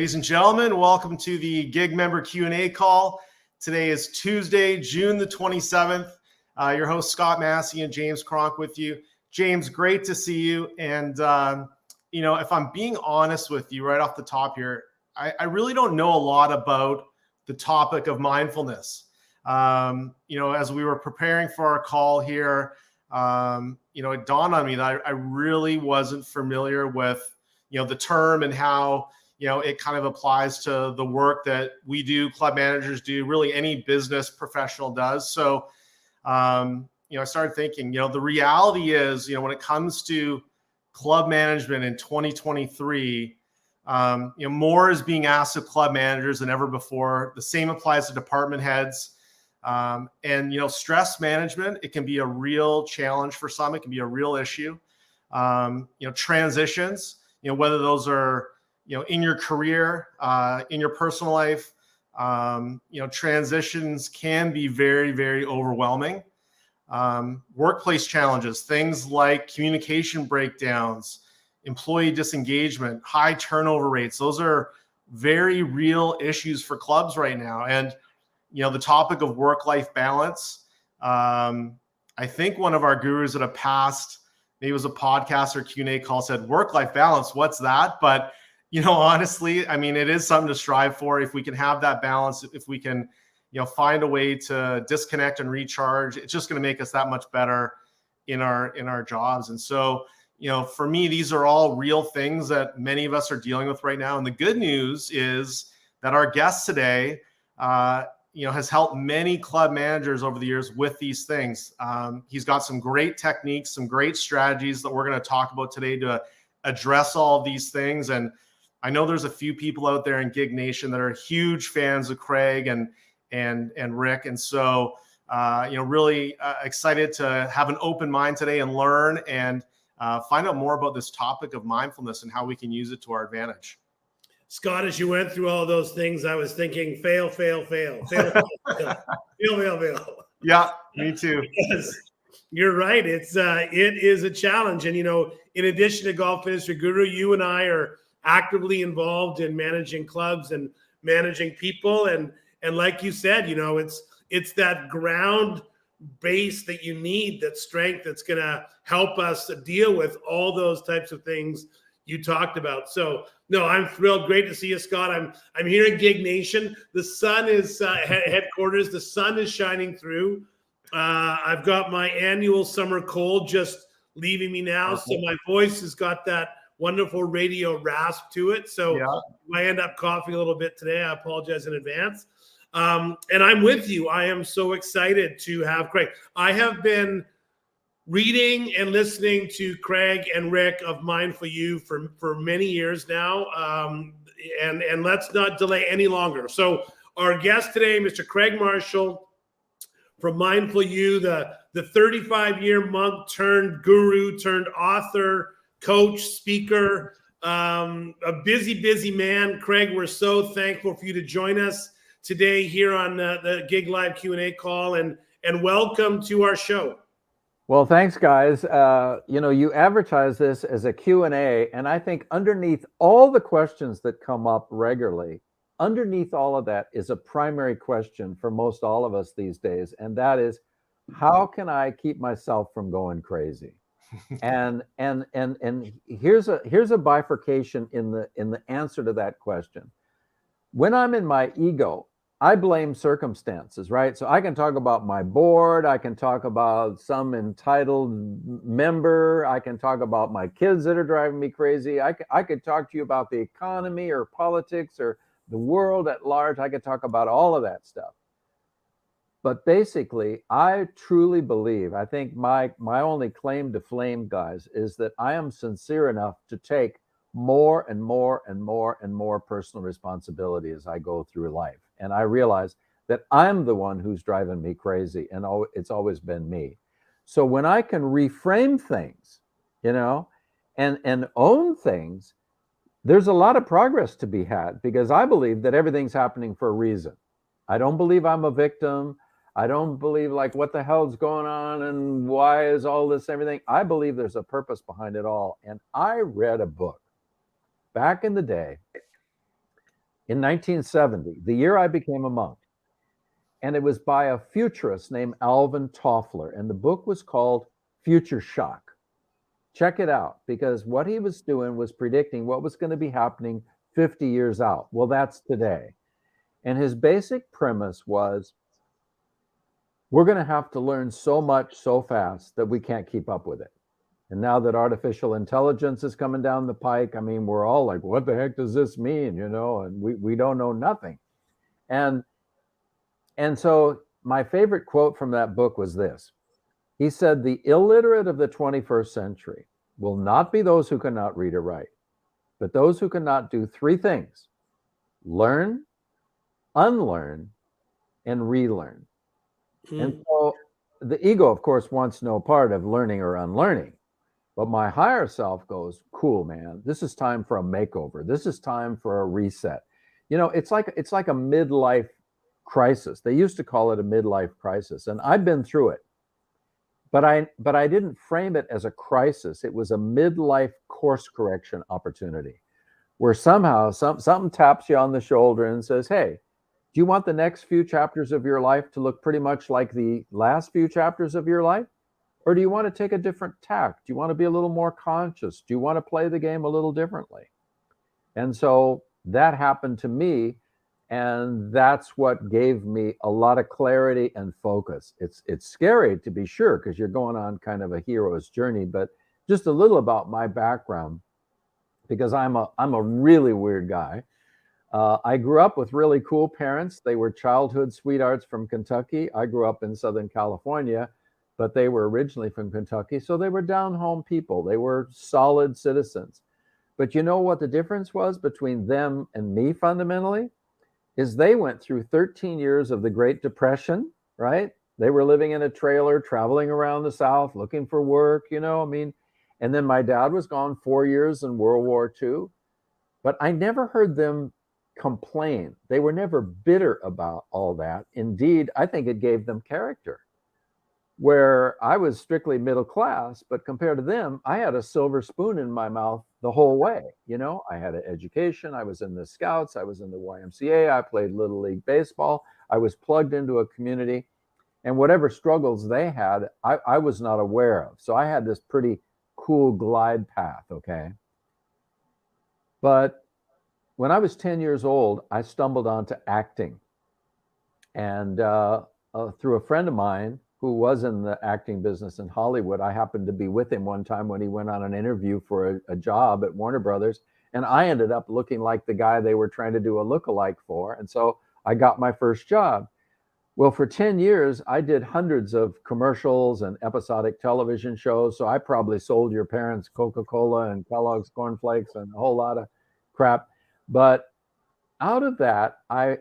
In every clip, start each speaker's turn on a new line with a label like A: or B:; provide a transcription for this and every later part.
A: Ladies and gentlemen, welcome to the Gig Member Q&A call. Today is Tuesday, June the 27th. Your host, Scott Massey and James Cronk with you. James, great to see you. And, if I'm being honest with you right off the top here, I really don't know a lot about the topic of mindfulness. As we were preparing for our call here, it dawned on me that I really wasn't familiar with, the term and how, it kind of applies to the work that we do, club managers do, really any business professional does. So, I started thinking, the reality is, when it comes to club management in 2023, more is being asked of club managers than ever before. The same applies to department heads. And stress management, it can be a real challenge for some. It can be a real issue. Transitions, whether those are, in your career, in your personal life, transitions can be very, very overwhelming. Workplace challenges, things like communication breakdowns, employee disengagement, high turnover rates. Those are very real issues for clubs right now. And, the topic of work-life balance. I think one of our gurus at a past, maybe it was a podcast or Q&A call, said work-life balance, what's that? But, honestly, it is something to strive for. If we can have that balance, if we can, find a way to disconnect and recharge, it's just going to make us that much better in our jobs. And so, for me, these are all real things that many of us are dealing with right now. And the good news is that our guest today, has helped many club managers over the years with these things. He's got some great techniques, some great strategies that we're going to talk about today to address all of these things. And I know there's a few people out there in Gig Nation that are huge fans of Craig and Rick. And so, really excited to have an open mind today and learn and find out more about this topic of mindfulness and how we can use it to our advantage.
B: Scott, as you went through all of those things, I was thinking fail.
A: Yeah, me too.
B: Because you're right. It is a challenge. And, in addition to Golf Industry Guru, you and I are actively involved in managing clubs and managing people. And like you said, it's that ground base that you need, that strength that's going to help us deal with all those types of things you talked about. So, no, I'm thrilled. Great to see you, Scott. I'm here in Gig Nation. The sun is headquarters. The sun is shining through. I've got my annual summer cold just leaving me now. Okay. So my voice has got that wonderful radio rasp to it. So yeah. I end up coughing a little bit today. I apologize in advance. And I'm with you. I am so excited to have Craig. I have been reading and listening to Craig and Rick of Mindful You for many years now. And let's not delay any longer. So our guest today, Mr. Craig Marshall from Mindful You, the 35-year monk turned guru turned author, coach, speaker, a busy man. Craig, we're so thankful for you to join us today here on the Gig Live Q&A call, and welcome to our show.
C: Well, thanks, guys. You advertise this as a Q&A, and I think underneath all the questions that come up regularly, underneath all of that is a primary question for most all of us these days, and that is, how can I keep myself from going crazy? and here's a bifurcation in the answer to that question. When I'm in my ego, I blame circumstances, right? So I can talk about my board. I can talk about some entitled member. I can talk about my kids that are driving me crazy. I could talk to you about the economy or politics or the world at large. I could talk about all of that stuff. But basically, I truly believe, I think my only claim to fame, guys, is that I am sincere enough to take more and more personal responsibility as I go through life. And I realize that I'm the one who's driving me crazy, and it's always been me. So when I can reframe things, and own things, there's a lot of progress to be had, because I believe that everything's happening for a reason. I don't believe I'm a victim. I don't believe what the hell's going on and why is all this everything. I believe there's a purpose behind it all. And I read a book back in the day in 1970, the year I became a monk. And it was by a futurist named Alvin Toffler. And the book was called Future Shock. Check it out, because what he was doing was predicting what was going to be happening 50 years out. Well, that's today. And his basic premise was, we're going to have to learn so much so fast that we can't keep up with it. And now that artificial intelligence is coming down the pike, I mean, we're all like, what the heck does this mean? You know, and we don't know nothing. And so my favorite quote from that book was this. He said, the illiterate of the 21st century will not be those who cannot read or write, but those who cannot do three things: learn, unlearn, and relearn. And so the ego, of course, wants no part of learning or unlearning. But my higher self goes, cool, man, this is time for a makeover. This is time for a reset. You know, it's like a midlife crisis. They used to call it a midlife crisis. And I've been through it. But I didn't frame it as a crisis. It was a midlife course correction opportunity where somehow something taps you on the shoulder and says, hey, do you want the next few chapters of your life to look pretty much like the last few chapters of your life? Or do you want to take a different tack? Do you want to be a little more conscious? Do you want to play the game a little differently? And so that happened to me. And that's what gave me a lot of clarity and focus. It's scary, to be sure, because you're going on kind of a hero's journey, but just a little about my background, because I'm a really weird guy. I grew up with really cool parents. They were childhood sweethearts from Kentucky. I grew up in Southern California, but they were originally from Kentucky. So they were down-home people. They were solid citizens. But you know what the difference was between them and me fundamentally? Is they went through 13 years of the Great Depression, right? They were living in a trailer, traveling around the South, looking for work, you know, I mean, and then my dad was gone 4 years in World War II, but I never heard them complain. They were never bitter about all that. Indeed, I think it gave them character. Where I was strictly middle class, but compared to them, I had a silver spoon in my mouth the whole way. You know, I had an education. I was in the Scouts. I was in the YMCA. I played Little League baseball. I was plugged into a community, and whatever struggles they had, I was not aware of. So I had this pretty cool glide path, okay? But when I was 10 years old, I stumbled onto acting. And through a friend of mine who was in the acting business in Hollywood, I happened to be with him one time when he went on an interview for a job at Warner Brothers. And I ended up looking like the guy they were trying to do a lookalike for. And so I got my first job. Well, for 10 years, I did hundreds of commercials and episodic television shows. So I probably sold your parents Coca-Cola and Kellogg's Corn Flakes and a whole lot of crap. But out of that, I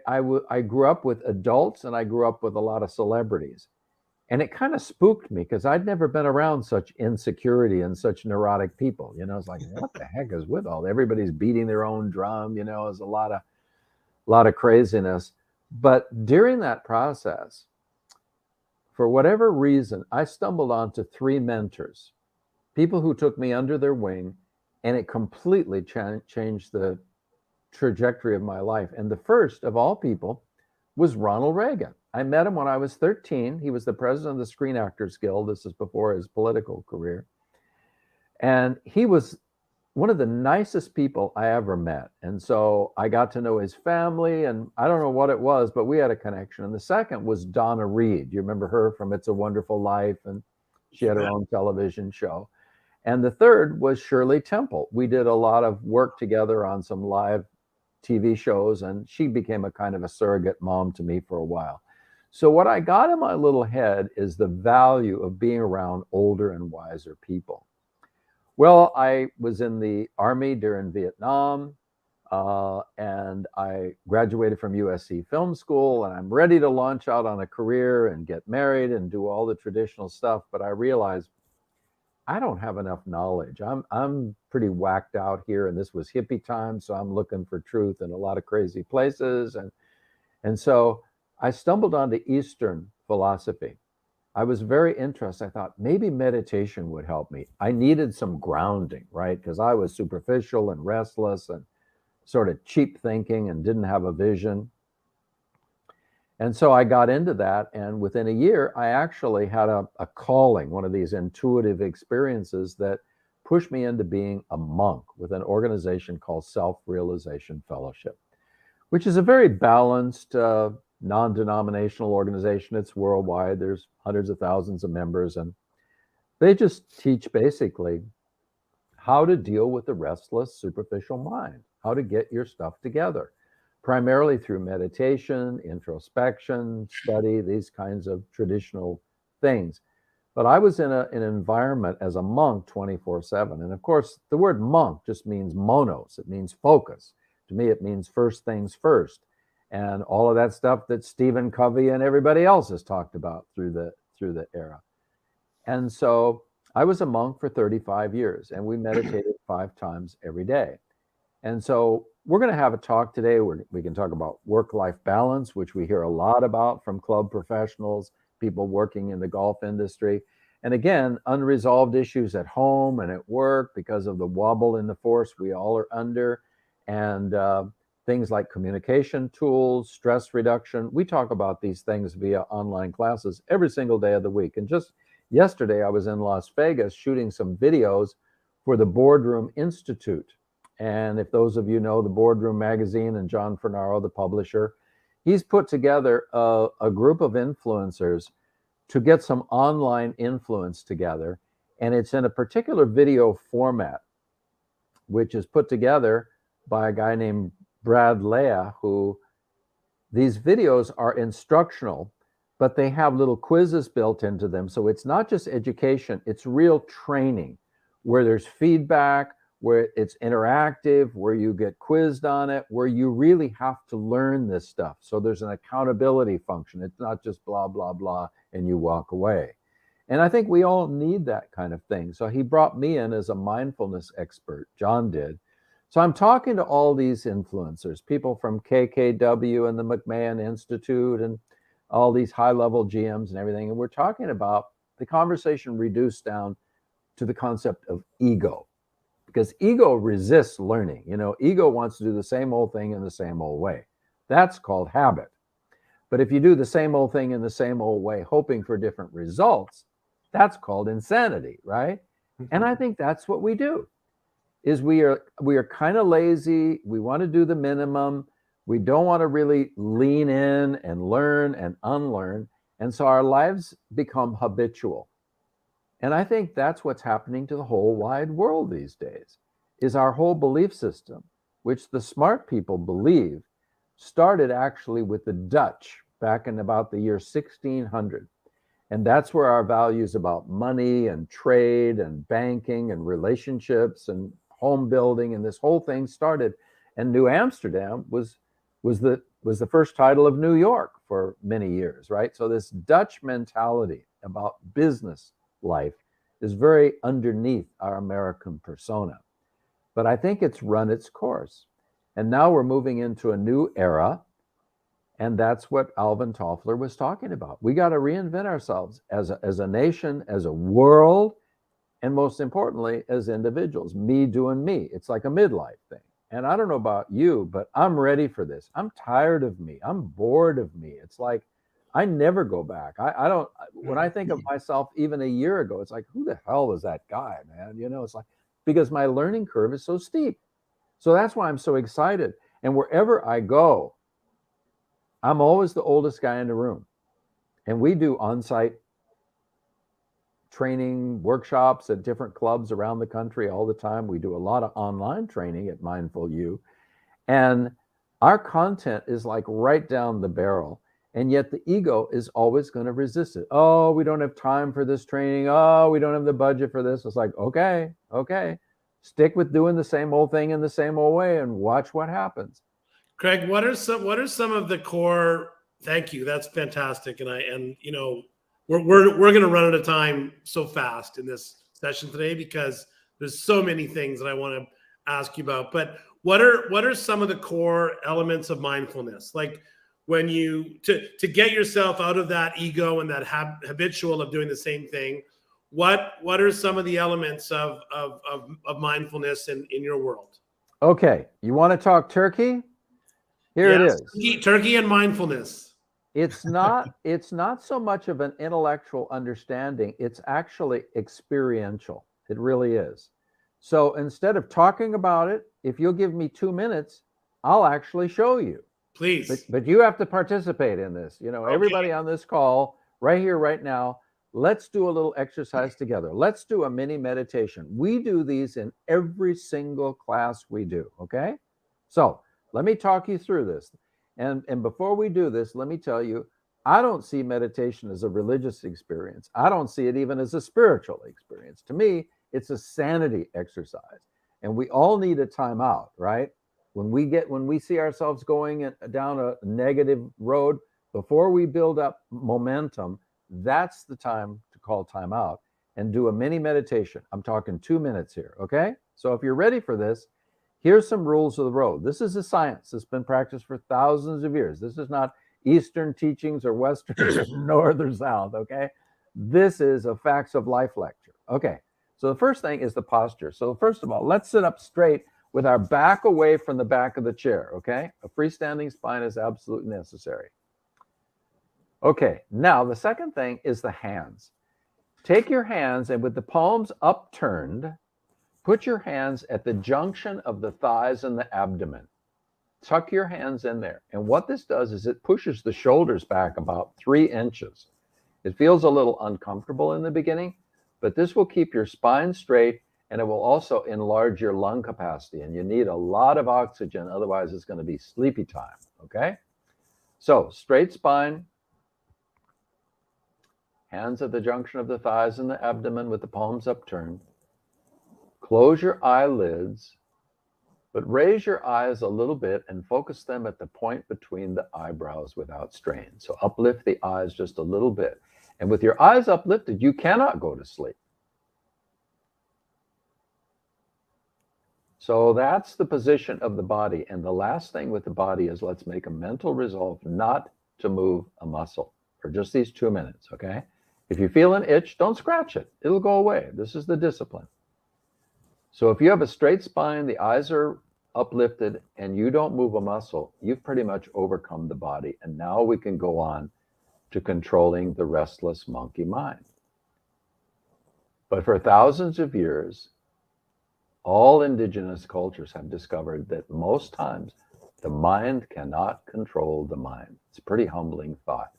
C: grew up with adults, and I grew up with a lot of celebrities. And it kind of spooked me because I'd never been around such insecurity and such neurotic people. You know, it's like, what the heck is with all that? Everybody's beating their own drum, you know, there's a lot of craziness. But during that process, for whatever reason, I stumbled onto three mentors, people who took me under their wing, and it completely changed the trajectory of my life. And the first of all people was Ronald Reagan. I met him when I was 13. He was the president of the Screen Actors Guild. This is before his political career. And he was one of the nicest people I ever met. And so I got to know his family, and I don't know what it was, but we had a connection. And the second was Donna Reed. You remember her from It's a Wonderful Life, and she had her own television show. And the third was Shirley Temple. We did a lot of work together on some live TV shows, and she became a kind of a surrogate mom to me for a while. So what I got in my little head is the value of being around older and wiser people. Well, I was in the Army during Vietnam, and I graduated from USC Film School, and I'm ready to launch out on a career and get married and do all the traditional stuff. But I realized I don't have enough knowledge. I'm pretty whacked out here, and this was hippie time, so I'm looking for truth in a lot of crazy places. And so I stumbled onto Eastern philosophy. I was very interested. I thought maybe meditation would help me. I needed some grounding, right? Because I was superficial and restless. And sort of cheap thinking and didn't have a vision. And so I got into that, and within a year, I actually had a calling, one of these intuitive experiences that pushed me into being a monk with an organization called Self-Realization Fellowship, which is a very balanced, non-denominational organization. It's worldwide. There's hundreds of thousands of members, and they just teach basically how to deal with the restless, superficial mind, how to get your stuff together, primarily through meditation, introspection, study, these kinds of traditional things. But I was in an environment as a monk 24/7. And of course, the word monk just means monos. It means focus. To me, it means first things first. And all of that stuff that Stephen Covey and everybody else has talked about through the era. And so I was a monk for 35 years, and we meditated 5 times every day. And so we're going to have a talk today where we can talk about work-life balance, which we hear a lot about from club professionals, people working in the golf industry. And again, unresolved issues at home and at work because of the wobble in the force we all are under. And things like communication tools, stress reduction. We talk about these things via online classes every single day of the week. And just yesterday, I was in Las Vegas shooting some videos for the Boardroom Institute. And if those of you know the Boardroom Magazine and John Fernaro, the publisher, he's put together a group of influencers to get some online influence together. And it's in a particular video format, which is put together by a guy named Brad Lea, who these videos are instructional, but they have little quizzes built into them. So it's not just education, it's real training where there's feedback, where it's interactive, where you get quizzed on it, where you really have to learn this stuff. So there's an accountability function. It's not just blah, blah, blah, and you walk away. And I think we all need that kind of thing. So he brought me in as a mindfulness expert, John did. So I'm talking to all these influencers, people from KKW and the McMahon Institute and all these high-level GMs and everything. And we're talking about the conversation reduced down to the concept of ego. Because ego resists learning. You know, ego wants to do the same old thing in the same old way. That's called habit. But if you do the same old thing in the same old way, hoping for different results, that's called insanity, right? And I think that's what we do, is we are kind of lazy. We want to do the minimum. We don't want to really lean in and learn and unlearn. And so our lives become habitual. And I think that's what's happening to the whole wide world these days, is our whole belief system, which the smart people believe started actually with the Dutch back in about the year 1600. And that's where our values about money and trade and banking and relationships and home building and this whole thing started. And New Amsterdam was the first title of New York for many years, right? So this Dutch mentality about business life is very underneath our American persona. But I think it's run its course. And now we're moving into a new era. And that's what Alvin Toffler was talking about. We got to reinvent ourselves as a nation, as a world, and most importantly, as individuals. Me doing me. It's like a midlife thing. And I don't know about you, but I'm ready for this. I'm tired of me. I'm bored of me. It's like, I never go back. I don't, when I think of myself even a year ago, it's like, who the hell was that guy, man? You know, it's like, because my learning curve is so steep. So that's why I'm so excited. And wherever I go, I'm always the oldest guy in the room. And we do on-site training workshops at different clubs around the country all the time. We do a lot of online training at Mindful U. And our content is like right down the barrel. And yet the ego is always going to resist it. Oh, we don't have time for this training. Oh, we don't have the budget for this. It's like, okay. Stick with doing the same old thing in the same old way and watch what happens.
B: Craig, what are some of the core? Thank you. That's fantastic. And you know, we're going to run out of time so fast in this session today because there's so many things that I want to ask you about. But what are some of the core elements of mindfulness? Like when you to get yourself out of that ego and that habitual of doing the same thing, what are some of the elements of mindfulness in your world?
C: Okay, you want to talk turkey? Here it
B: Yes,
C: is.
B: turkey and mindfulness.
C: It's not so much of an intellectual understanding, it's actually experiential. It really is. So instead of talking about it, if you'll give me 2 minutes, I'll actually show you. But
B: Please.
C: but you have to participate in this. You know, everybody
B: Okay.
C: on this call right here, right now, let's do a little exercise together. Let's do a mini meditation. We do these in every single class we do. Okay. So let me talk you through this. And before we do this, let me tell you, I don't see meditation as a religious experience. I don't see it even as a spiritual experience. To me, it's a sanity exercise. And we all need a timeout, right? When we see ourselves going down a negative road, before we build up momentum, that's the time to call time out and do a mini meditation. I'm talking 2 minutes here. Okay, so if you're ready for this, here's some rules of the road. This is a science that's been practiced for thousands of years. This is not Eastern teachings or Western North or South. Okay, this is a facts of life lecture. Okay, so the first thing is the posture. So first of all, let's sit up straight with our back away from the back of the chair, okay? A freestanding spine is absolutely necessary. Okay, now the second thing is the hands. Take your hands and with the palms upturned, put your hands at the junction of the thighs and the abdomen. Tuck your hands in there. And what this does is it pushes the shoulders back about 3 inches. It feels a little uncomfortable in the beginning, but this will keep your spine straight and it will also enlarge your lung capacity. And you need a lot of oxygen, otherwise it's going to be sleepy time, okay? So straight spine, hands at the junction of the thighs and the abdomen with the palms upturned. Close your eyelids, but raise your eyes a little bit and focus them at the point between the eyebrows without strain. So uplift the eyes just a little bit. And with your eyes uplifted, you cannot go to sleep. So that's the position of the body. And the last thing with the body is let's make a mental resolve not to move a muscle for just these 2 minutes, okay? If you feel an itch, don't scratch it. It'll go away. This is the discipline. So if you have a straight spine, the eyes are uplifted, and you don't move a muscle, you've pretty much overcome the body. And now we can go on to controlling the restless monkey mind. But for thousands of years, all indigenous cultures have discovered that most times the mind cannot control the mind. It's a pretty humbling thought.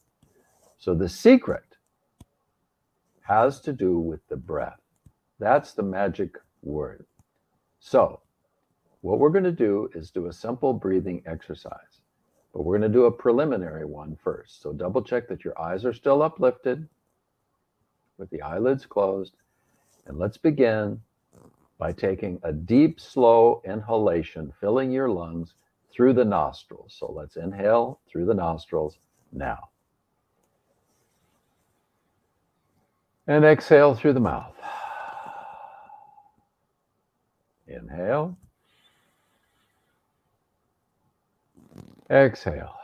C: So the secret has to do with the breath. That's the magic word. So what we're going to do is do a simple breathing exercise, but we're going to do a preliminary one first. So double check that your eyes are still uplifted with the eyelids closed. And let's begin by taking a deep, slow inhalation, filling your lungs through the nostrils. So let's inhale through the nostrils now. And exhale through the mouth. Inhale. Exhale.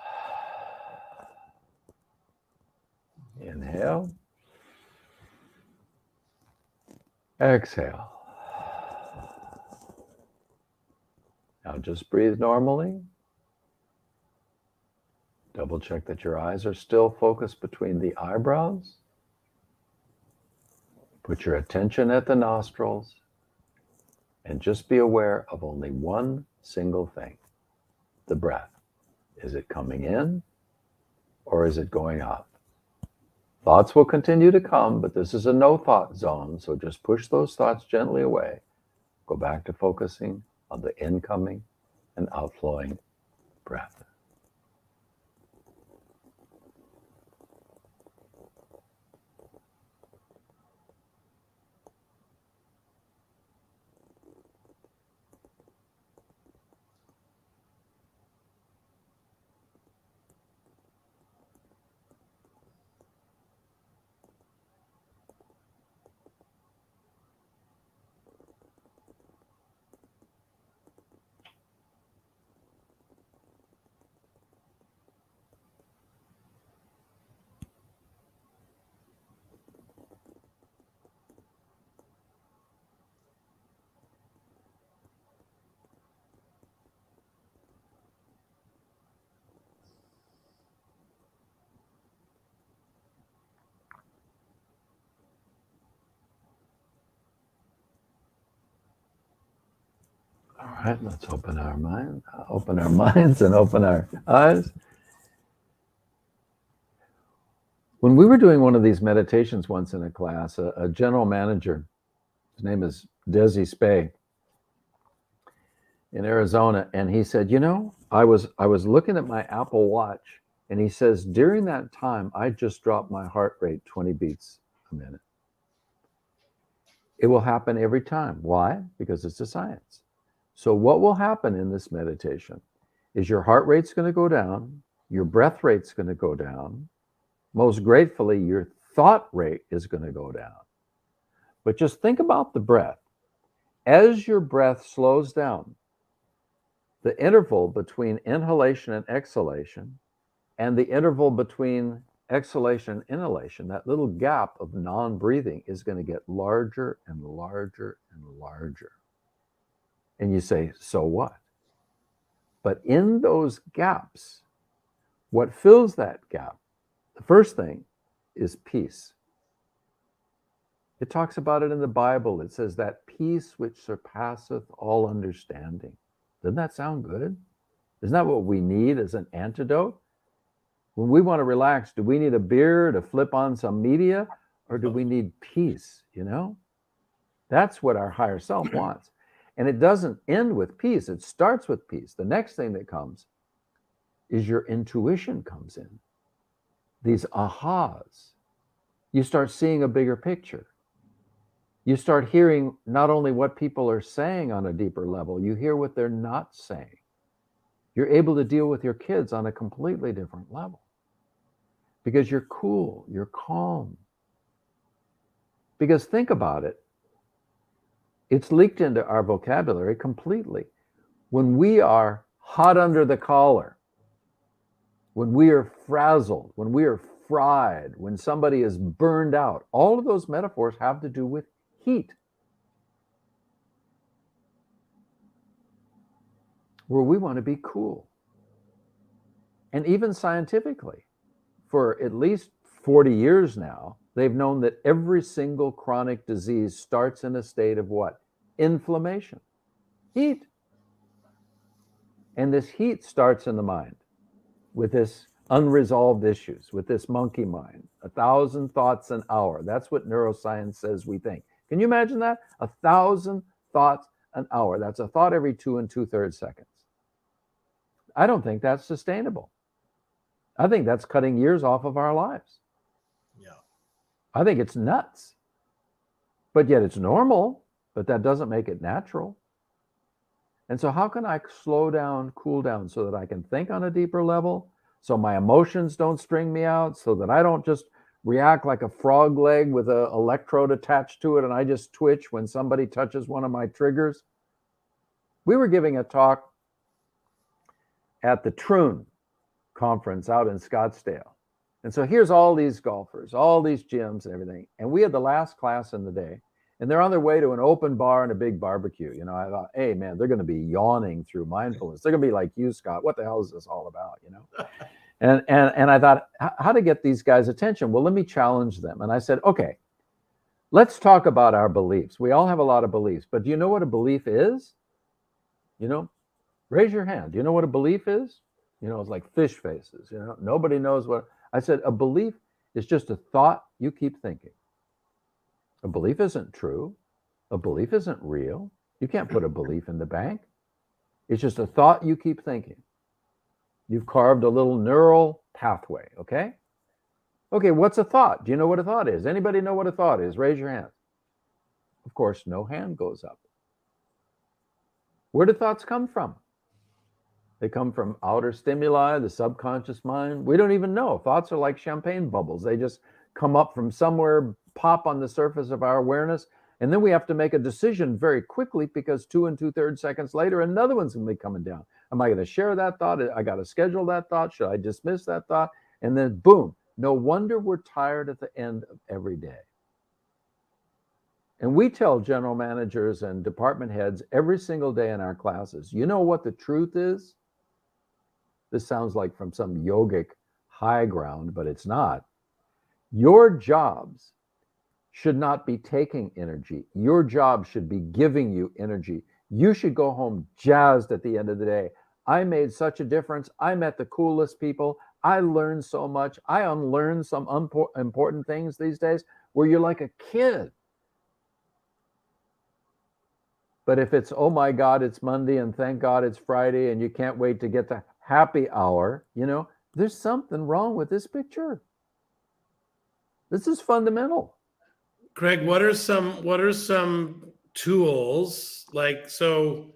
C: Inhale. Exhale. Now just breathe normally. Double check that your eyes are still focused between the eyebrows. Put your attention at the nostrils and just be aware of only one single thing, the breath. Is it coming in or is it going out? Thoughts will continue to come, but this is a no thought zone, so just push those thoughts gently away. Go back to focusing on the incoming and outflowing breath. right, let's open our minds and open our eyes. When we were doing one of these meditations once in a class, a general manager, his name is Desi Spey, in Arizona, and he said, I was looking at my Apple Watch, and he says, during that time, I just dropped my heart rate 20 beats a minute. It will happen every time. Why? Because it's a science. So what will happen in this meditation is your heart rate's going to go down, your breath rate's going to go down. Most gratefully, your thought rate is going to go down. But just think about the breath. As your breath slows down, the interval between inhalation and exhalation, and the interval between exhalation and inhalation, that little gap of non-breathing is going to get larger and larger and larger. And you say, so what? But in those gaps, what fills that gap, the first thing is peace. It talks about it in the Bible. It says that peace which surpasseth all understanding. Doesn't that sound good? Isn't that what we need as an antidote? When we want to relax, do we need a beer to flip on some media, or do we need peace? That's what our higher self wants. And it doesn't end with peace. It starts with peace. The next thing that comes is your intuition comes in. These ahas. You start seeing a bigger picture. You start hearing not only what people are saying on a deeper level, you hear what they're not saying. You're able to deal with your kids on a completely different level because you're cool, you're calm. Because think about it, it's leaked into our vocabulary completely. When we are hot under the collar, when we are frazzled, when we are fried, when somebody is burned out, all of those metaphors have to do with heat. Where we want to be cool. And even scientifically, for at least 40 years now, they've known that every single chronic disease starts in a state of what? Inflammation. Heat. And this heat starts in the mind with this unresolved issues, with this monkey mind, 1,000 thoughts an hour. That's what neuroscience says we think. Can you imagine that? 1,000 thoughts an hour. That's a thought every 2 2/3 seconds. I don't think that's sustainable. I think that's cutting years off of our lives.
A: Yeah.
C: I think it's nuts. But yet it's normal, but that doesn't make it natural. And so how can I slow down, cool down so that I can think on a deeper level, so my emotions don't string me out, so that I don't just react like a frog leg with an electrode attached to it and I just twitch when somebody touches one of my triggers? We were giving a talk at the Troon conference out in Scottsdale. And so here's all these golfers, all these gyms and everything. And we had the last class in the day, and they're on their way to an open bar and a big barbecue. I thought, hey, man, they're going to be yawning through mindfulness. They're going to be like you, Scott. What the hell is this all about? And I thought, how to get these guys' attention? Well, let me challenge them. And I said, okay, let's talk about our beliefs. We all have a lot of beliefs, but do you know what a belief is? Raise your hand. Do you know what a belief is? It's like fish faces. Nobody knows what. I said, a belief is just a thought you keep thinking. A belief isn't true. A belief isn't real. You can't put a belief in the bank. It's just a thought you keep thinking. You've carved a little neural pathway, okay? Okay, what's a thought? Do you know what a thought is? Anybody know what a thought is? Raise your hand. Of course, no hand goes up. Where do thoughts come from? They come from outer stimuli, the subconscious mind. We don't even know. Thoughts are like champagne bubbles. They just come up from somewhere, pop on the surface of our awareness, and then we have to make a decision very quickly because 2 2/3 seconds later, another one's going to be coming down. Am I going to share that thought? I got to schedule that thought. Should I dismiss that thought? And then boom. No wonder we're tired at the end of every day. And we tell general managers and department heads every single day in our classes, you know what the truth is? This sounds like from some yogic high ground, but it's not. Your jobs should not be taking energy. Your job should be giving you energy. You should go home jazzed at the end of the day. I made such a difference. I met the coolest people. I learned so much. I unlearned some important things these days where you're like a kid. But if it's, oh my God, it's Monday and thank God it's Friday and you can't wait to get to happy hour, there's something wrong with this picture. This is fundamental.
B: Craig, what are some tools like? So,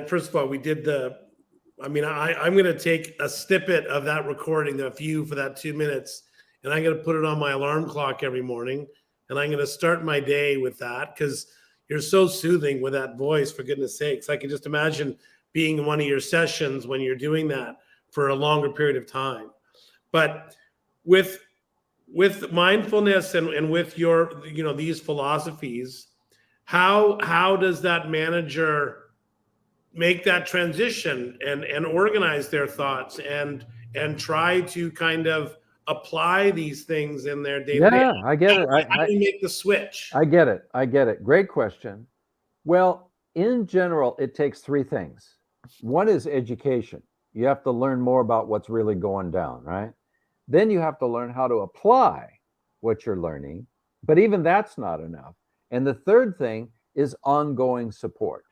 B: first of all, we did I'm going to take a snippet of that recording, the view for that 2 minutes, and I'm going to put it on my alarm clock every morning, and I'm going to start my day with that because you're so soothing with that voice, for goodness sakes. I can just imagine being in one of your sessions when you're doing that for a longer period of time. But with mindfulness and with your, these philosophies, how does that manager make that transition and organize their thoughts and try to kind of apply these things in their day-to-day?
C: Yeah, I get it.
B: How do you make the switch?
C: I get it. Great question. Well, in general, it takes three things. One is education. You have to learn more about what's really going down, right? Then you have to learn how to apply what you're learning, but even that's not enough. And the third thing is ongoing support.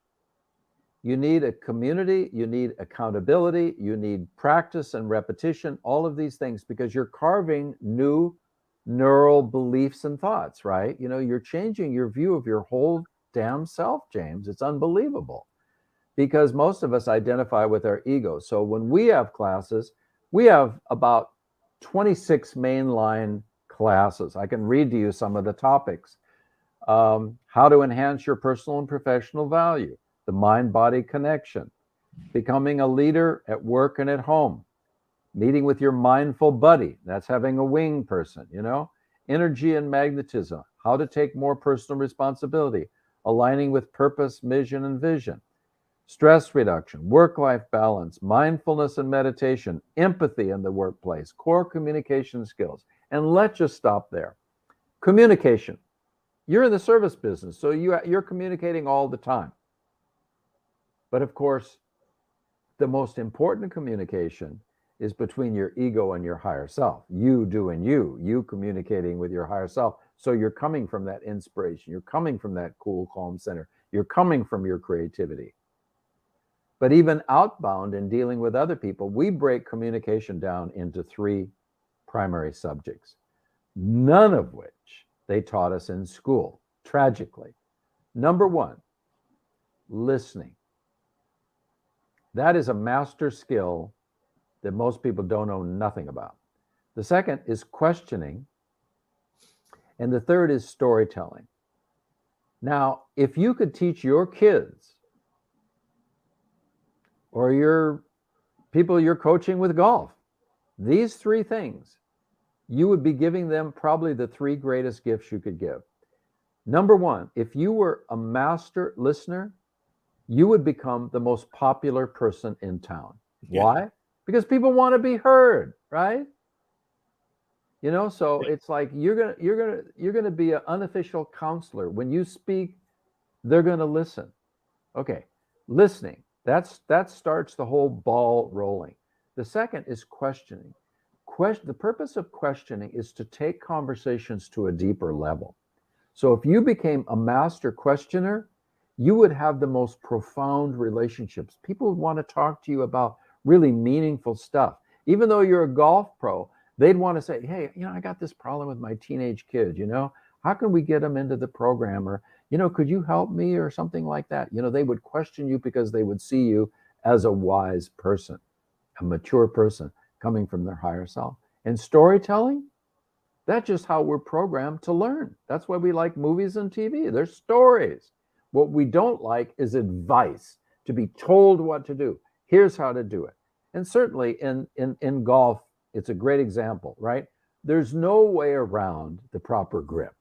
C: You need a community, you need accountability, you need practice and repetition, all of these things, because you're carving new neural beliefs and thoughts, right? You're changing your view of your whole damn self, James. It's unbelievable because most of us identify with our ego. So when we have classes, we have about 26 mainline classes. I can read to you some of the topics. How to enhance your personal and professional value, the mind-body connection, becoming a leader at work and at home, meeting with your mindful buddy, that's having a wing person, energy and magnetism, how to take more personal responsibility, aligning with purpose, mission, and vision, stress reduction, work-life balance, mindfulness and meditation, empathy in the workplace, core communication skills. And let's just stop there. Communication. You're in the service business, so you're communicating all the time. But of course, the most important communication is between your ego and your higher self. You doing you communicating with your higher self. So you're coming from that inspiration. You're coming from that cool, calm center. You're coming from your creativity. But even outbound in dealing with other people, we break communication down into three primary subjects, none of which they taught us in school, tragically. Number one, listening. That is a master skill that most people don't know nothing about. The second is questioning. And the third is storytelling. Now, if you could teach your kids or your people you're coaching with golf these three things, you would be giving them probably the three greatest gifts you could give. Number one, if you were a master listener, you would become the most popular person in town.
B: Yeah.
C: Why? Because people want to be heard, right? So it's like you're gonna be an unofficial counselor. When you speak, they're gonna listen. Okay, listening. That starts the whole ball rolling. The second is questioning. The purpose of questioning is to take conversations to a deeper level. So if you became a master questioner, you would have the most profound relationships. People would want to talk to you about really meaningful stuff. Even though you're a golf pro, they'd want to say, hey, I got this problem with my teenage kid, how can we get them into the program? Or, could you help me or something like that? They would question you because they would see you as a wise person, a mature person coming from their higher self. And storytelling, that's just how we're programmed to learn. That's why we like movies and TV. They're stories. What we don't like is advice, to be told what to do. Here's how to do it. And certainly in golf, it's a great example, right? There's no way around the proper grip.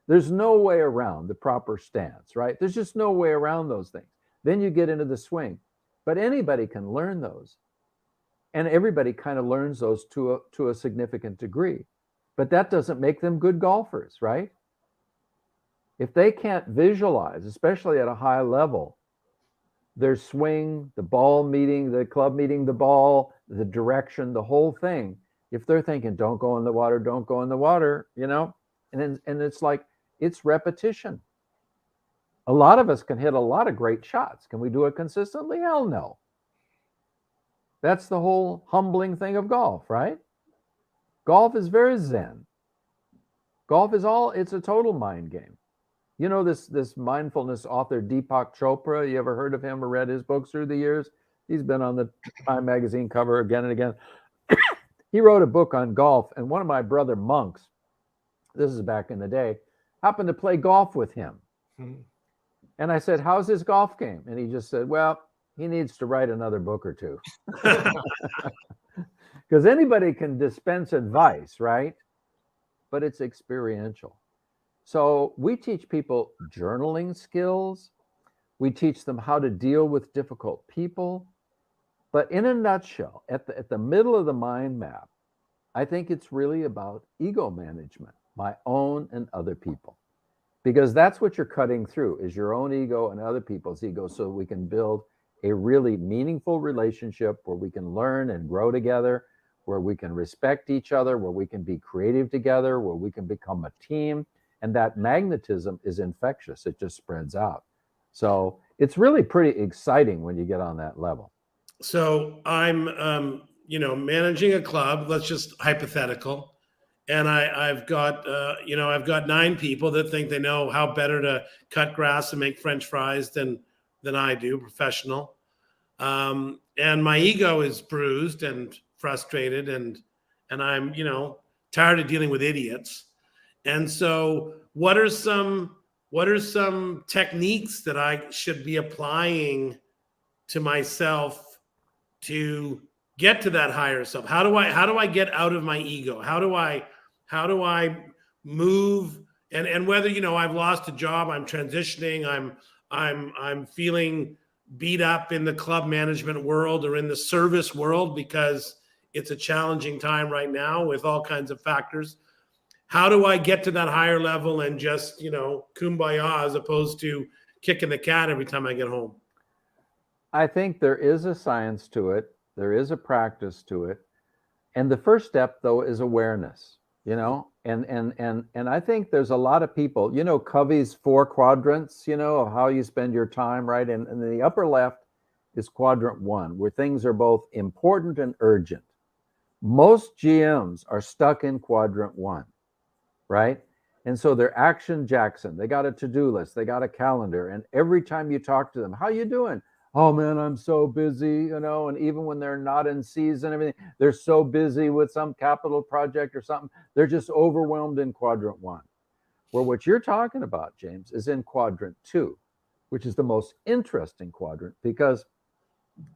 C: There's no way around the proper stance, right? There's just no way around those things. Then you get into the swing. But anybody can learn those. And everybody kind of learns those to a significant degree. But that doesn't make them good golfers, right? If they can't visualize, especially at a high level, their swing, the ball meeting, the club meeting the ball, the direction, the whole thing. If they're thinking, don't go in the water, don't go in the water, and it's like, it's repetition. A lot of us can hit a lot of great shots. Can we do it consistently? Hell no. That's the whole humbling thing of golf, right? Golf is very zen. Golf is it's a total mind game. This mindfulness author, Deepak Chopra, you ever heard of him or read his books through the years? He's been on the Time magazine cover again and again. He wrote a book on golf, and one of my brother monks, this is back in the day, happened to play golf with him. And I said, how's his golf game? And he just said, well, he needs to write another book or two. Because anybody can dispense advice, right? But it's experiential. So we teach people journaling skills. We teach them how to deal with difficult people. But in a nutshell, at the middle of the mind map, I think it's really about ego management, my own and other people. Because that's what you're cutting through, is your own ego and other people's ego, so we can build a really meaningful relationship where we can learn and grow together, where we can respect each other, where we can be creative together, where we can become a team. And that magnetism is infectious. It just spreads out. So it's really pretty exciting when you get on that level.
B: So I'm, managing a club, let's just hypothetical. And I've got 9 people that think they know how better to cut grass and make French fries than I do, professional. And my ego is bruised and frustrated, and I'm, tired of dealing with idiots. And so what are some techniques that I should be applying to myself to get to that higher self? How do I get out of my ego? How do I move? And whether, I've lost a job, I'm transitioning, I'm feeling beat up in the club management world or in the service world because it's a challenging time right now with all kinds of factors. How do I get to that higher level and just, kumbaya, as opposed to kicking the cat every time I get home?
C: I think there is a science to it. There is a practice to it. And the first step, though, is awareness, and I think there's a lot of people, Covey's 4 quadrants, of how you spend your time, right? And the upper left is quadrant 1, where things are both important and urgent. Most GMs are stuck in quadrant 1, right? And so they're Action Jackson. They got a to-do list. They got a calendar. And every time you talk to them, how you doing? Oh man, I'm so busy, and even when they're not in season, everything, they're so busy with some capital project or something. They're just overwhelmed in quadrant 1. Well, what you're talking about, James, is in quadrant 2, which is the most interesting quadrant, because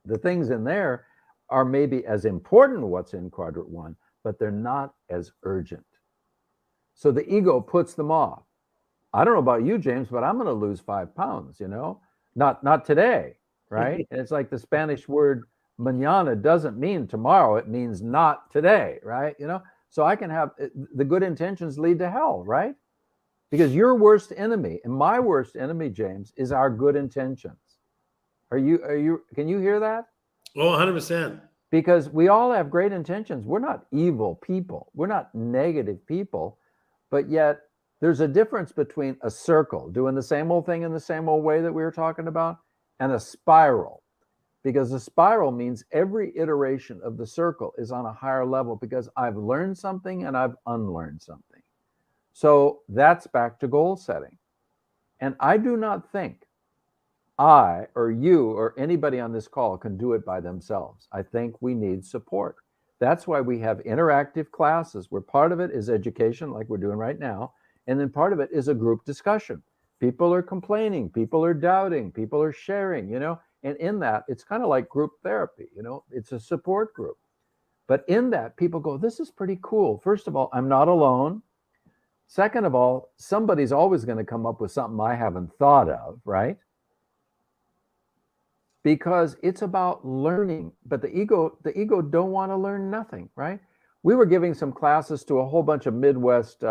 C: the things in there are maybe as important as what's in quadrant 1, but they're not as urgent. So the ego puts them off. I don't know about you, James, but I'm going to lose 5 pounds, not today. Right? And it's like the Spanish word mañana doesn't mean tomorrow. It means not today, right? So I can have the good intentions lead to hell, right? Because your worst enemy and my worst enemy, James, is our good intentions. Can you hear that?
B: Oh, 100%.
C: Because we all have great intentions. We're not evil people. We're not negative people, but yet there's a difference between a circle doing the same old thing in the same old way that we were talking about, and a spiral, because a spiral means every iteration of the circle is on a higher level because I've learned something and I've unlearned something. So that's back to goal setting. And I do not think I or you or anybody on this call can do it by themselves. I think we need support. That's why we have interactive classes where part of it is education, like we're doing right now, and then part of it is a group discussion. People are complaining, people are doubting, people are sharing, and in that, it's kind of like group therapy, it's a support group. But in that, people go, this is pretty cool. First of all, I'm not alone. Second of all, somebody's always going to come up with something I haven't thought of, right? Because it's about learning, but the ego don't want to learn nothing, right? We were giving some classes to a whole bunch of Midwest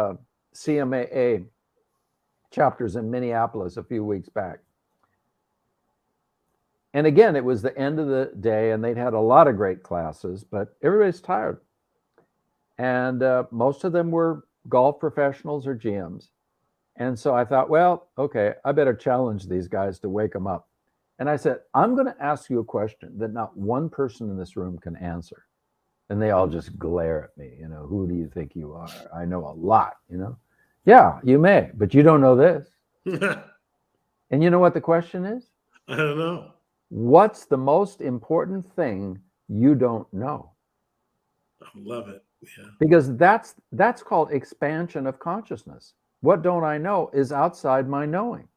C: CMAA chapters in Minneapolis a few weeks back. And again, it was the end of the day, and they'd had a lot of great classes, but everybody's tired. And most of them were golf professionals or GMs. And so I thought, well, okay, I better challenge these guys to wake them up. And I said, I'm going to ask you a question that not one person in this room can answer. And they all just glare at me. Who do you think you are? I know a lot, Yeah, you may, but you don't know this. And you know what the question is?
B: I don't know.
C: What's the most important thing you don't know?
B: I love it. Yeah.
C: Because that's called expansion of consciousness. What don't I know is outside my knowing.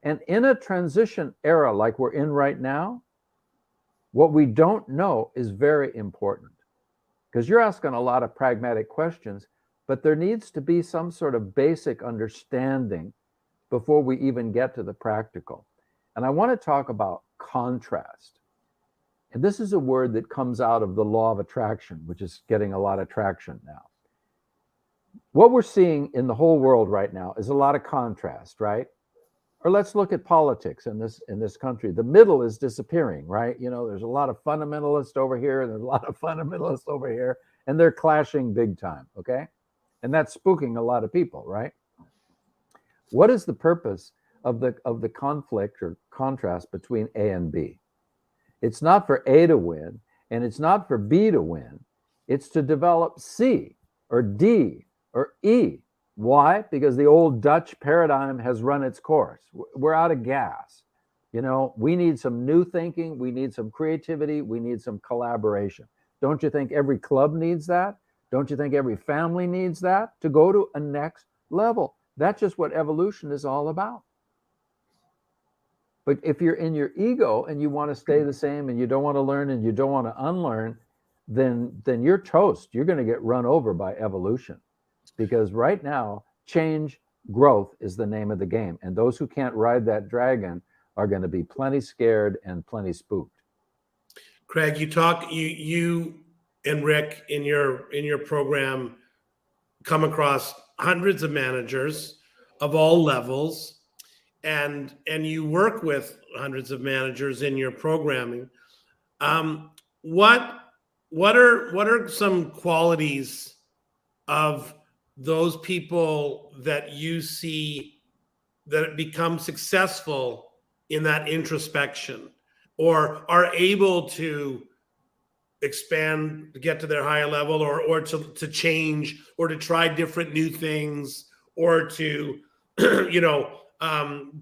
C: And in a transition era like we're in right now, what we don't know is very important. Because you're asking a lot of pragmatic questions, but there needs to be some sort of basic understanding before we even get to the practical. And I want to talk about contrast. And this is a word that comes out of the law of attraction, which is getting a lot of traction now. What we're seeing in the whole world right now is a lot of contrast, right? Or let's look at politics in this country. The middle is disappearing, right? There's a lot of fundamentalists over here, and there's a lot of fundamentalists over here, and they're clashing big time, okay? And that's spooking a lot of people, right? What is the purpose of the conflict or contrast between A and B? It's not for A to win, and it's not for B to win. It's to develop C or D or E. Why? Because the old Dutch paradigm has run its course. We're out of gas. We need some new thinking. We need some creativity. We need some collaboration. Don't you think every club needs that? Don't you think every family needs that to go to a next level? That's just what evolution is all about. But if you're in your ego and you want to stay the same and you don't want to learn and you don't want to unlearn, then you're toast. You're going to get run over by evolution. Because right now, change, growth is the name of the game. And those who can't ride that dragon are going to be plenty scared and plenty spooked.
B: Craig, you and Rick in your program come across hundreds of managers of all levels, and you work with hundreds of managers in your programming. What are some qualities of those people that you see that become successful in that introspection, or are able to expand, to get to their higher level, or to change, or to try different new things, or to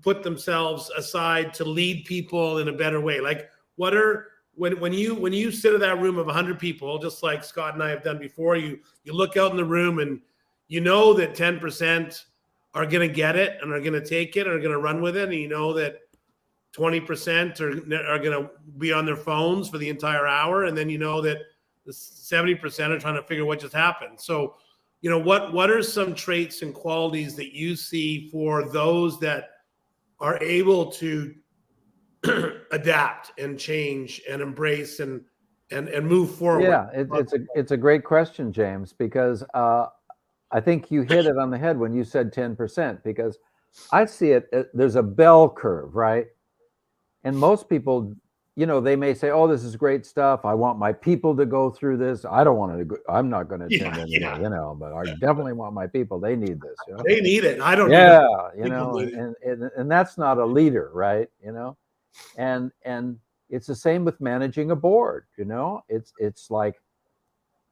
B: put themselves aside to lead people in a better way? Like, what are when you sit in that room of 100 people, just like Scott and I have done before, you look out in the room and you know that 10% are going to get it and are going to take it and are going to run with it, and you know that 20% are going to be on their phones for the entire hour, and then you know that the 70% are trying to figure what just happened. So, what are some traits and qualities that you see for those that are able to adapt and change and embrace and move forward?
C: Yeah, it's a great question, James, because I think you hit it on the head when you said 10%, because I see it, there's a bell curve, right? And most people, they may say, oh, this is great stuff. I want my people to go through this. I don't want to, I'm not going to attend anymore, but I definitely want my people. They need this.
B: They need it. I don't
C: need it. And that's not a leader, right? And it's the same with managing a board. It's like,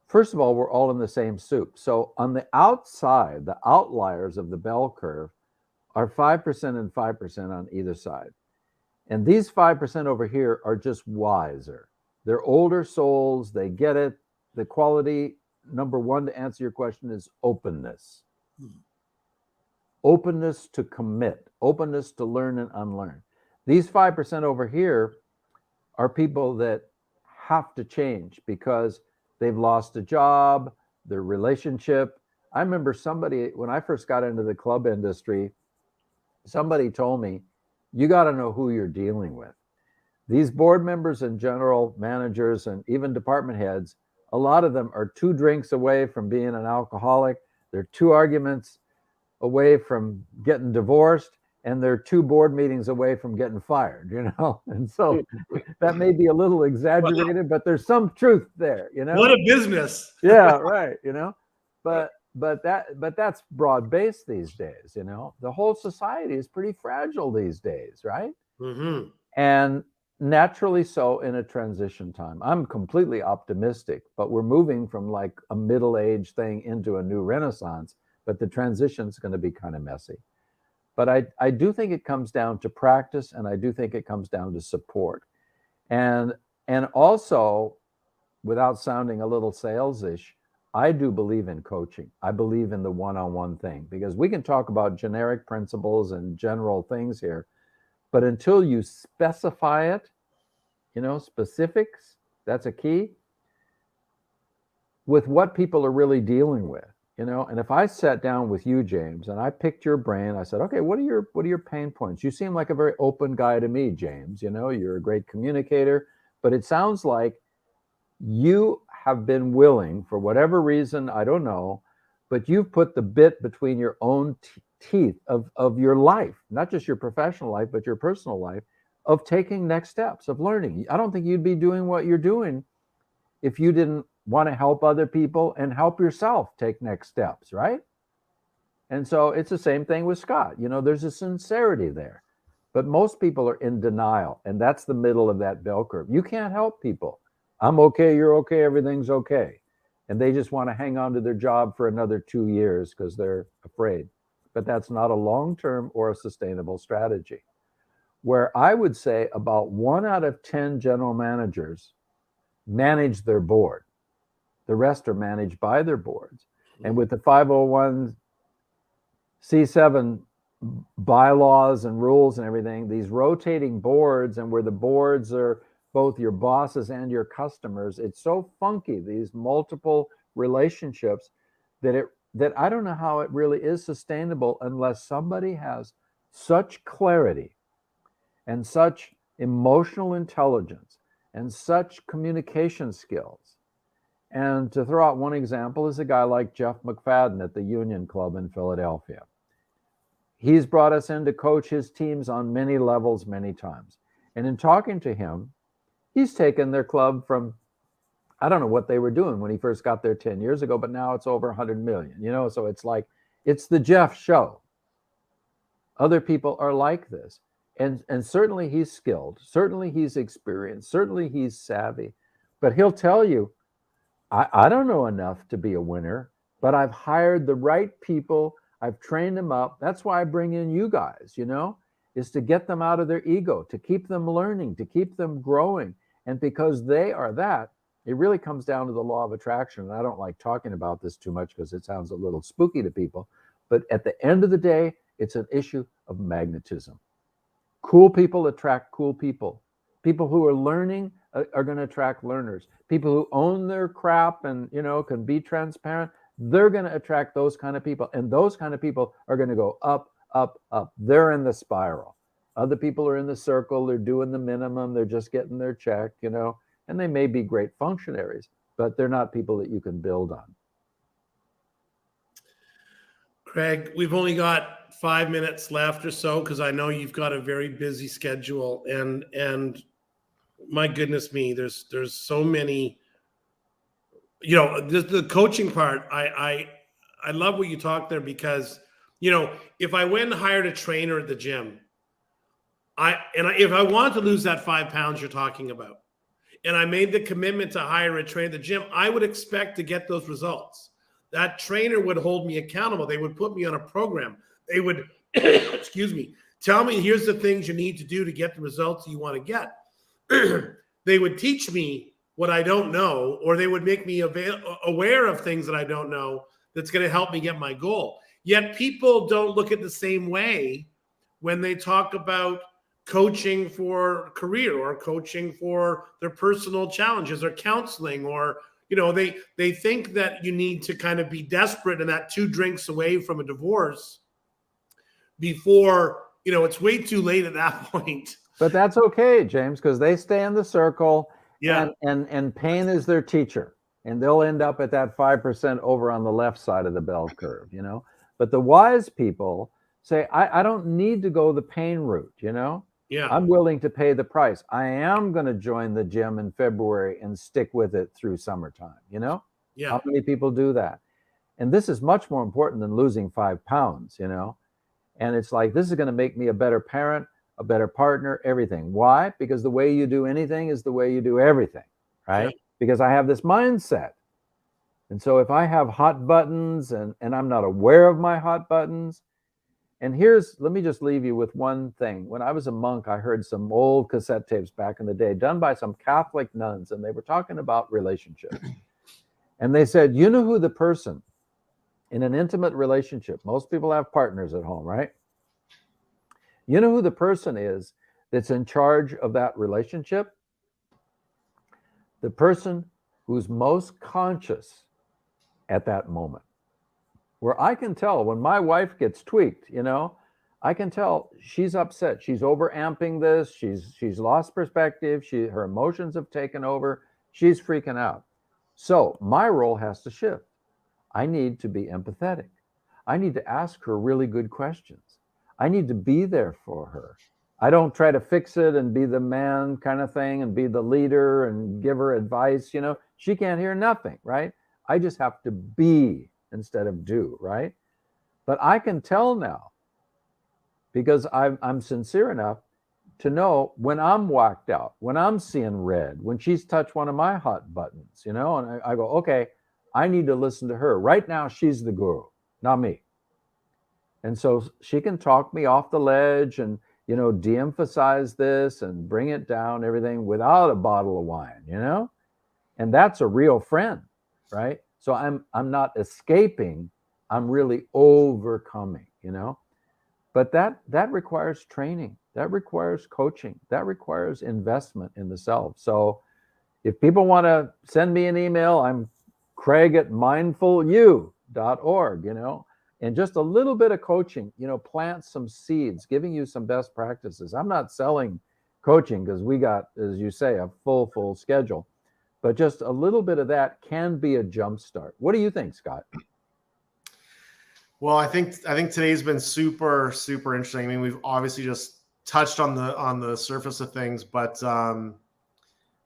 C: first of all, we're all in the same soup. So on the outside, the outliers of the bell curve are 5% and 5% on either side. And these 5% over here are just wiser. They're older souls. They get it. The quality, number one, to answer your question, is openness. Openness to commit. Openness to learn and unlearn. These 5% over here are people that have to change because they've lost a job, their relationship. I remember somebody, when I first got into the club industry, somebody told me, you got to know who you're dealing with. These board members and general managers and even department heads, a lot of them are 2 drinks away from being an alcoholic. They're 2 arguments away from getting divorced. and they're 2 board meetings away from getting fired, And so that may be a little exaggerated, but there's some truth there,
B: What a business.
C: Yeah, right, but that's broad-based these days, The whole society is pretty fragile these days, right?
B: Mm-hmm.
C: And naturally so in a transition time. I'm completely optimistic, but we're moving from like a middle-age thing into a new renaissance, but the transition is going to be kind of messy. But I do think it comes down to practice, and I do think it comes down to support. And also, without sounding a little salesish, I do believe in coaching. I believe in the one-on-one thing, because we can talk about generic principles and general things here, but until you specify it, specifics, that's a key, with what people are really dealing with, And if I sat down with you, James, and I picked your brain, I said, okay, what are your pain points? You seem like a very open guy to me, James. You're a great communicator, but it sounds like you have been willing, for whatever reason, I don't know, but you've put the bit between your own teeth of your life, not just your professional life, but your personal life, of taking next steps, of learning. I don't think you'd be doing what you're doing if you didn't want to help other people and help yourself take next steps, right? And so it's the same thing with Scott. There's a sincerity there, but most people are in denial, and that's the middle of that bell curve. You can't help people. I'm okay, you're okay, everything's okay. And they just want to hang on to their job for another 2 years because they're afraid. But that's not a long-term or a sustainable strategy. Where I would say about 1 out of 10 general managers manage their board. The rest are managed by their boards. And with the 501c7 bylaws and rules and everything, these rotating boards, and where the boards are both your bosses and your customers, it's so funky, these multiple relationships, that I don't know how it really is sustainable unless somebody has such clarity and such emotional intelligence and such communication skills. And to throw out one example is a guy like Jeff McFadden at the Union Club in Philadelphia. He's brought us in to coach his teams on many levels, many times. And in talking to him, he's taken their club from, I don't know what they were doing when he first got there 10 years ago, but now it's over 100 million, so it's like, it's the Jeff show. Other people are like this. And certainly he's skilled. Certainly he's experienced. Certainly he's savvy. But he'll tell you, I don't know enough to be a winner, but I've hired the right people. I've trained them up. That's why I bring in you guys, is to get them out of their ego, to keep them learning, to keep them growing. And because they are that, it really comes down to the law of attraction. And I don't like talking about this too much because it sounds a little spooky to people. But at the end of the day, it's an issue of magnetism. Cool people attract cool people. People who are learning are going to attract learners. People who own their crap and, can be transparent, they're going to attract those kind of people. And those kind of people are going to go up, up, up. They're in the spiral. Other people are in the circle. They're doing the minimum. They're just getting their check, and they may be great functionaries, but they're not people that you can build on.
B: Craig, we've only got 5 minutes left or so, because I know you've got a very busy schedule, and my goodness me, there's so many, the coaching part. I love what you talked there, because, if I went and hired a trainer at the gym, if I wanted to lose that 5 pounds you're talking about, and I made the commitment to hire a trainer at the gym, I would expect to get those results. That trainer would hold me accountable. They would put me on a program. They would, excuse me, tell me, here's the things you need to do to get the results you want to get. They would teach me what I don't know, or they would make me aware of things that I don't know that's going to help me get my goal. Yet people don't look at the same way when they talk about coaching for career, or coaching for their personal challenges, or counseling, or they think that you need to kind of be desperate and that 2 drinks away from a divorce before, it's way too late at that point.
C: But that's okay, James, because they stay in the circle.
B: Yeah.
C: And pain is their teacher, and they'll end up at that 5% over on the left side of the bell curve, But the wise people say, I don't need to go the pain route, you know?
B: Yeah.
C: I'm willing to pay the price. I am going to join the gym in February and stick with it through summertime, you know?
B: Yeah.
C: How many people do that? And this is much more important than losing 5 pounds, you know? And it's like, this is going to make me a better parent, a better partner, everything. Why? Because the way you do anything is the way you do everything, right?
B: Yeah.
C: Because I have this mindset. And so if I have hot buttons and I'm not aware of my hot buttons, and let me just leave you with one thing. When I was a monk, I heard some old cassette tapes back in the day done by some Catholic nuns, and they were talking about relationships. And they said, you know who the person in an intimate relationship, most people have partners at home, right? You know who the person is that's in charge of that relationship? The person who's most conscious at that moment. Where I can tell when my wife gets tweaked, you know, I can tell she's upset. She's over amping this. She's lost perspective. Her emotions have taken over. She's freaking out. So my role has to shift. I need to be empathetic. I need to ask her really good questions. I need to be there for her. I don't try to fix it and be the man kind of thing and be the leader and give her advice. You know, she can't hear nothing, right? I just have to be instead of do, right? But I can tell now because I'm sincere enough to know when I'm whacked out, when I'm seeing red, when she's touched one of my hot buttons, you know, and I go, okay, I need to listen to her. Right now, she's the guru, not me. And so she can talk me off the ledge and, you know, de-emphasize this and bring it down, everything without a bottle of wine, you know? And that's a real friend, right? So I'm not escaping, I'm really overcoming, you know? But that requires training, that requires coaching, that requires investment in the self. So if people want to send me an email, I'm Craig@mindfulu.org, you know, and just a little bit of coaching, you know, plant some seeds, giving you some best practices. I'm not selling coaching because we got, as you say, a full schedule. But just a little bit of that can be a jump start. What do you think, Scott?
A: Well, I think today's been super interesting. I mean, we've obviously just touched on the surface of things, but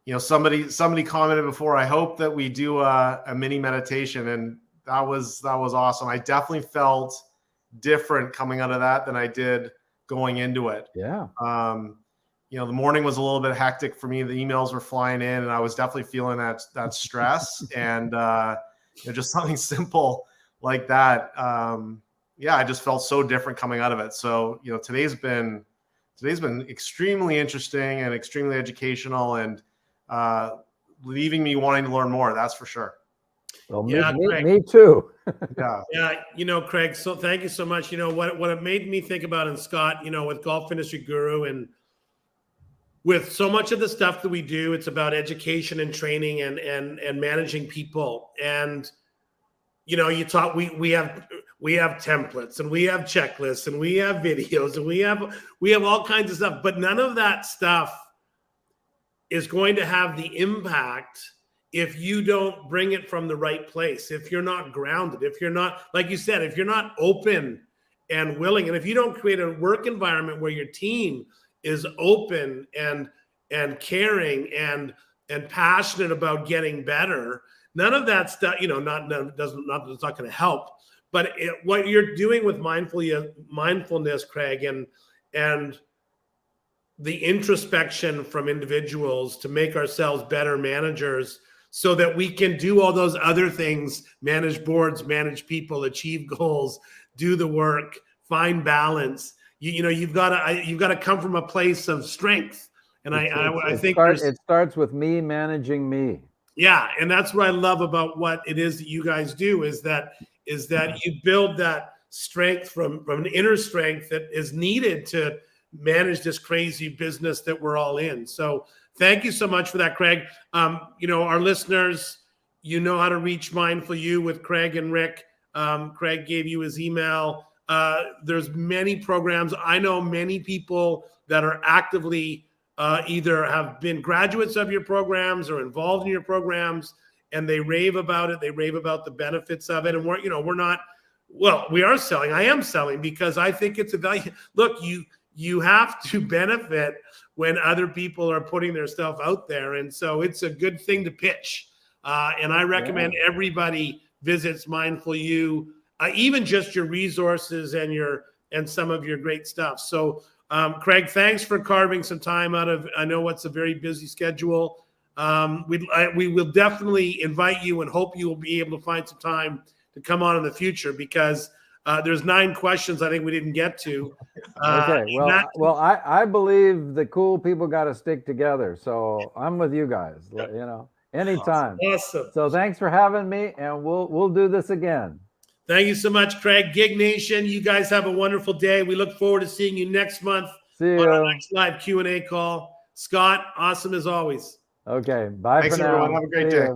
A: you know, somebody commented before, I hope that we do a mini meditation, and that was awesome. I definitely felt different coming out of that than I did going into it.
C: Yeah.
A: You know, the morning was a little bit hectic for me. The emails were flying in, and I was definitely feeling that stress. And you know, just something simple like that. Yeah, I just felt so different coming out of it. So, you know, today's been extremely interesting and extremely educational, and leaving me wanting to learn more. That's for sure.
C: Well,
B: Yeah,
C: me too.
A: Yeah.
B: Yeah, you know, Craig, so thank you so much. You know, what it made me think about, and Scott, you know, with Golf Industry Guru and with so much of the stuff that we do, it's about education and training and managing people. And, you know, you talk, we have templates and we have checklists and we have videos and we have all kinds of stuff, but none of that stuff is going to have the impact if you don't bring it from the right place, if you're not grounded, if you're not, like you said, if you're not open and willing, and if you don't create a work environment where your team is open and caring and passionate about getting better, none of that stuff, you know, it's not going to help. But what you're doing with mindfulness, Craig, and the introspection from individuals to make ourselves better managers so that we can do all those other things, manage boards, manage people, achieve goals, do the work, find balance. You know, you've got to come from a place of strength. And I think it
C: starts with me managing me.
B: Yeah. And that's what I love about what it is that you guys do is that you build that strength from an inner strength that is needed to manage this crazy business that we're all in. So thank you so much for that, Craig. You know, our listeners, you know how to reach Mindful You with Craig and Rick. Craig gave you his email. There's many programs. I know many people that are actively either have been graduates of your programs or involved in your programs, and they rave about it. They rave about the benefits of it. And we're not Well, we are selling. I am selling because I think it's a value. Look, you have to benefit when other people are putting their stuff out there. And so it's a good thing to pitch. And I recommend everybody visits Mindful You, even just your resources and some of your great stuff. So Craig, thanks for carving some time out of, I know it's a very busy schedule. We will definitely invite you and hope you will be able to find some time to come on in the future, because there's 9 questions I think we didn't get to.
C: Okay, well, I believe the cool people got to stick together. So I'm with you guys, anytime.
B: Awesome.
C: So thanks for having me, and we'll do this again.
B: Thank you so much, Craig. Gig Nation, you guys have a wonderful day. We look forward to seeing you next month on our next live Q&A call. Scott, awesome as always.
C: Okay, bye.
A: Thanks,
C: for now.
A: everyone. Have a great day.